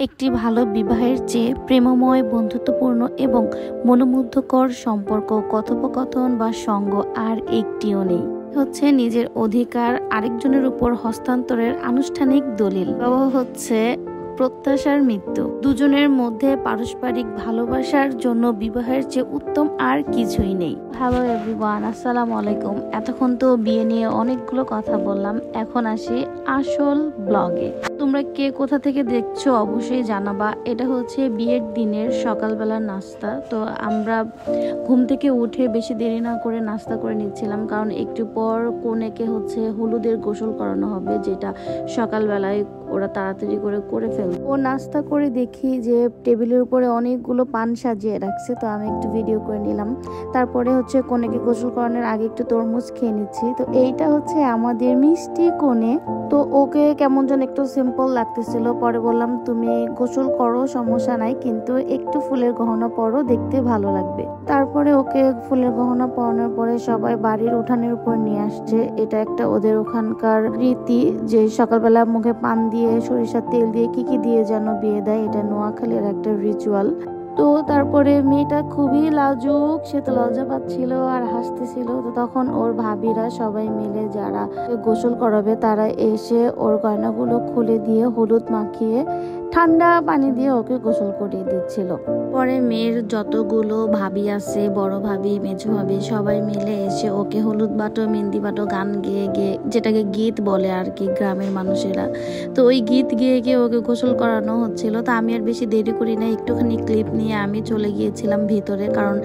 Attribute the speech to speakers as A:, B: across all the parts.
A: একটি ভালো বিবাহের চেয়ে প্রেমময়, বন্ধুত্বপূর্ণ এবং মনোমুগ্ধকর সম্পর্ক, কথোপকথন বা সঙ্গ আর একটিও নেই। হচ্ছে নিজের অধিকার আরেকজনের উপর হস্তান্তরের আনুষ্ঠানিক দলিল। বিবাহ হচ্ছে প্রত্যাশার মৃত্যু। দুজনের মধ্যে পারস্পরিক ভালোবাসার জন্য বিবাহের চেয়ে উত্তম আর কিছুই নেই। হ্যালো এভরিওয়ান, আসসালামু আলাইকুম। এতক্ষণ তো বিয়ে নিয়ে অনেকগুলো কথা বললাম, এখন আসি আসল ব্লগে। তোমরা কে কোথা থেকে দেখছো অবশ্যই জানাবা। এটা হচ্ছে বিয়ের দিনের সকালবেলার নাস্তা। তো আমরা ঘুম থেকে উঠে বেশি দেরি না করে নাস্তা করে নিচ্ছিলাম, কারণ একটু পর কনেকে হচ্ছে হলুদের গোসল করানো হবে, যেটা সকালবেলায় ওরা তাড়াতাড়ি করে ফেলবে। ও নাস্তা করে দেখি যে টেবিলের উপরে অনেকগুলো পান সাজিয়ে রাখছে, তো আমি একটু ভিডিও করে নিলাম। তারপরে হচ্ছে কনেকে গোসল করানোর আগে একটু তরমুজ খেয়ে নিচ্ছি। তো এইটা হচ্ছে আমাদের মিষ্টি কনে। তো ওকে কেমন যেন একটু সিম্পল লাগতেছিল, পরে বললাম তুমি গোসল করো, সমস্যা নাই, কিন্তু একটু ফুলের গহনা পরো, দেখতে ভালো লাগবে। তারপরে ওকে ফুলের গহনা পরানোর পরে সবাই বাড়ির উঠানের উপর নিয়ে আসছে। এটা একটা ওদের ওখানকার রীতি যে সকালবেলা মুখে পান দিয়ে, সরিষার তেল দিয়ে, কি দিয়ে যেন বিয়ে দেয়। এটা নোয়াখালীর একটা রিচুয়াল। তো তারপরে মেয়েটা খুবই লাজুক, সে তো লজ্জা পাচ্ছিল আর হাসতেছিল। তো তখন ওর ভাবিরা সবাই মিলে যারা গোসল করাবে তারা এসে ওর গয়নাগুলো খুলে দিয়ে হলুদ মাখিয়ে ঠান্ডা পানি দিয়ে ওকে গোসল করিয়ে দিচ্ছিল। পরে মেয়ের যতগুলো ভাবি আছে, বড় ভাবি, মেজো ভাবি, সবাই মিলে এসে ওকে হলুদ বাটো, মেহেন্দি বাটো গান গেয়ে গেয়ে, যেটাকে গীত বলে আর কি গ্রামের মানুষেরা, তো ওই গীত গেয়ে গিয়ে ওকে গোসল করানো হচ্ছিল। তো আমি আর বেশি দেরি করি না, একটুখানি ক্লিপ নিয়ে আমি চলে গিয়েছিলাম ভিতরে, কারণ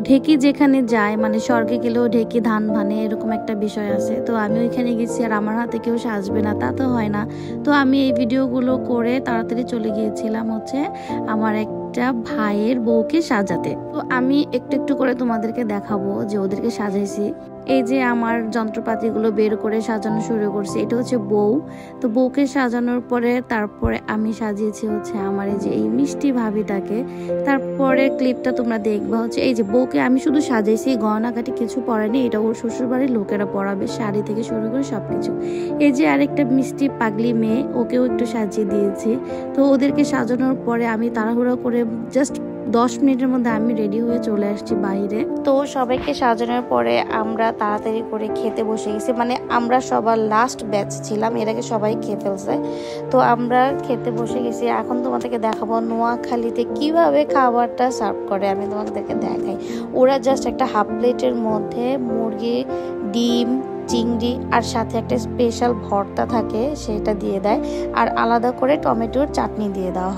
A: ঢেকি যেখানে যায়, মানে স্বর্গে গেলেও ঢেকি ধান ভানে, এরকম একটা বিষয় আছে। তো আমি ওইখানে গেছি আর আমার হাতে কেউ সাজবে না তা তো হয় না। তো আমি এই ভিডিওগুলো করে তাড়াতাড়ি চলে গিয়েছিলাম হচ্ছে আমার একটা ভাইয়ের বউকে সাজাতে। তো আমি একটু একটু করে তোমাদেরকে দেখাবো যে ওদেরকে সাজাইছি। এই যে আমার যন্ত্রপাতিগুলো বের করে সাজানো শুরু করছি, এটা হচ্ছে বউ। তো বউকে সাজানোর পরে তারপরে আমি সাজিয়েছি হচ্ছে আমার এই যে এই মিষ্টি ভাবিটাকে। তারপরে ক্লিপটা তোমরা দেখবা হচ্ছে এই যে বউকে আমি শুধু সাজাইছি, গয়নাকাটি কিছু পরাইনি, এটা ওর শ্বশুর বাড়ির লোকেরা পরাবে, শাড়ি থেকে শুরু করে সবকিছু। এই যে আরেকটা মিষ্টি পাগলি মেয়ে, ওকেও একটু সাজিয়ে দিয়েছি। তো ওদেরকে সাজানোর পরে আমি তাড়াহুড়ো করে জাস্ট 10 মিনিটের মধ্যে আমি রেডি হয়ে চলে আসছি বাইরে। তো সবাইকে সাজানোর পরে আমরা তাড়াতাড়ি করে খেতে বসে গেছি, মানে আমরা সবার লাস্ট ব্যাচ ছিলাম, এর আগে সবাই খেয়ে ফেলছে। তো আমরা খেতে বসে গেছি। এখন তোমাদেরকে দেখাবো নোয়াখালীতে কিভাবে খাবারটা সার্ভ করে, আমি তোমাদেরকে দেখাই। ওরা জাস্ট একটা হাফ প্লেটের মধ্যে মুরগি, ডিম, চিংড়ি আর সাথে একটা স্পেশাল ভর্তা থাকে, সেটা দিয়ে দেয়, আর আলাদা করে টমেটোর চাটনি দিয়ে দেওয়া হয়।